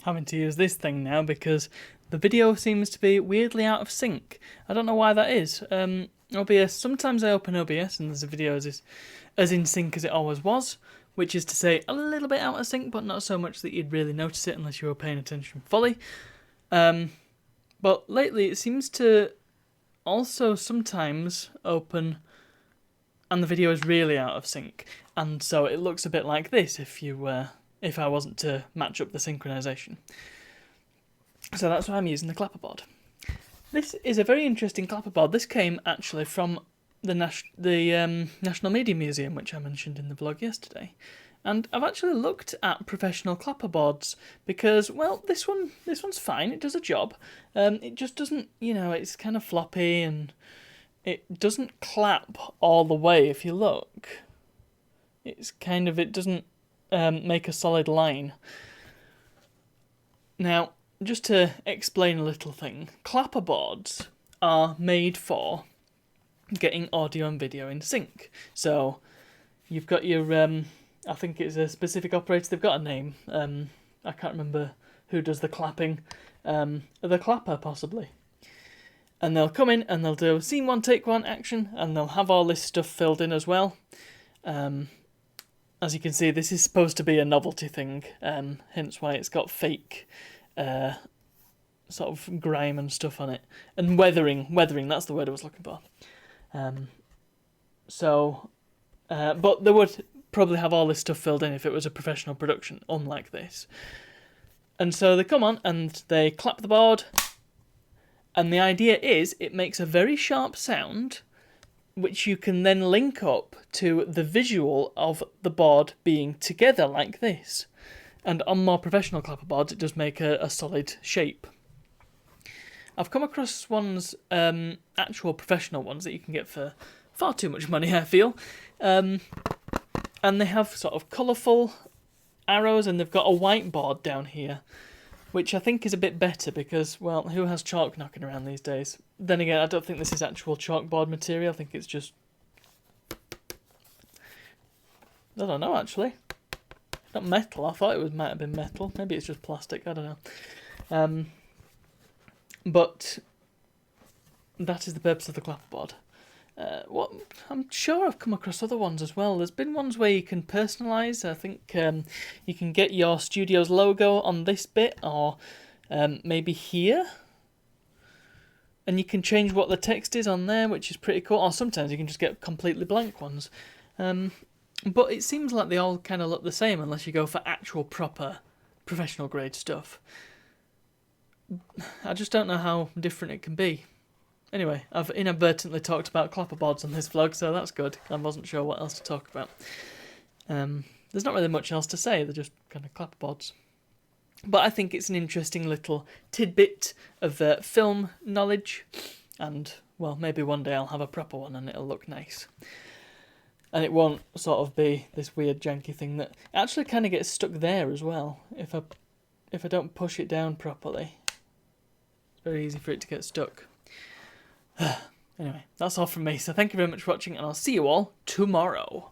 having to use this thing now because the video seems to be weirdly out of sync. I don't know why that is. OBS, sometimes I open OBS and there's a video as in sync as it always was, which is to say a little bit out of sync, but not so much that you'd really notice it unless you were paying attention fully. But lately it seems to also sometimes open and the video is really out of sync, and so it looks a bit like this if I wasn't to match up the synchronization. So that's why I'm using the clapperboard. This is a very interesting clapperboard. This came actually from the National Media Museum, which I mentioned in the vlog yesterday. And I've actually looked at professional clapperboards because, well, this one's fine. It does a job. It just doesn't, it's kind of floppy and it doesn't clap all the way. If you look, it doesn't make a solid line. Now, just to explain a little thing, clapperboards are made for getting audio and video in sync. So you've got your, I think it's a specific operator, they've got a name, I can't remember who does the clapping, the clapper possibly. And they'll come in and they'll do scene one, take one, action, and they'll have all this stuff filled in as well. As you can see, this is supposed to be a novelty thing, hence why it's got fake sort of grime and stuff on it. And weathering, that's the word I was looking for. But they would probably have all this stuff filled in if it was a professional production, unlike this. And so they come on and they clap the board, and the idea is it makes a very sharp sound, which you can then link up to the visual of the board being together like this. And on more professional clapperboards, it does make a solid shape. I've come across ones, actual professional ones that you can get for far too much money, I feel. And they have sort of colourful arrows, and they've got a whiteboard down here, which I think is a bit better because, well, who has chalk knocking around these days? Then again, I don't think this is actual chalkboard material. I think it's just... I don't know, actually. Not metal. I thought it might have been metal. Maybe it's just plastic. I don't know. But that is the purpose of the clapperboard. I'm sure I've come across other ones as well. There's been ones where you can personalise. I think you can get your studio's logo on this bit, or maybe here. And you can change what the text is on there, which is pretty cool. Or sometimes you can just get completely blank ones. But it seems like they all kind of look the same unless you go for actual proper professional grade stuff. I just don't know how different it can be. Anyway, I've inadvertently talked about clapperboards on this vlog, so that's good. I wasn't sure what else to talk about. There's not really much else to say, they're just kind of clapperboards. But I think it's an interesting little tidbit of film knowledge, and, well, maybe one day I'll have a proper one and it'll look nice. And it won't sort of be this weird janky thing that actually kind of gets stuck there as well. If I don't push it down properly, it's very easy for it to get stuck. Anyway, that's all from me, so thank you very much for watching, and I'll see you all tomorrow.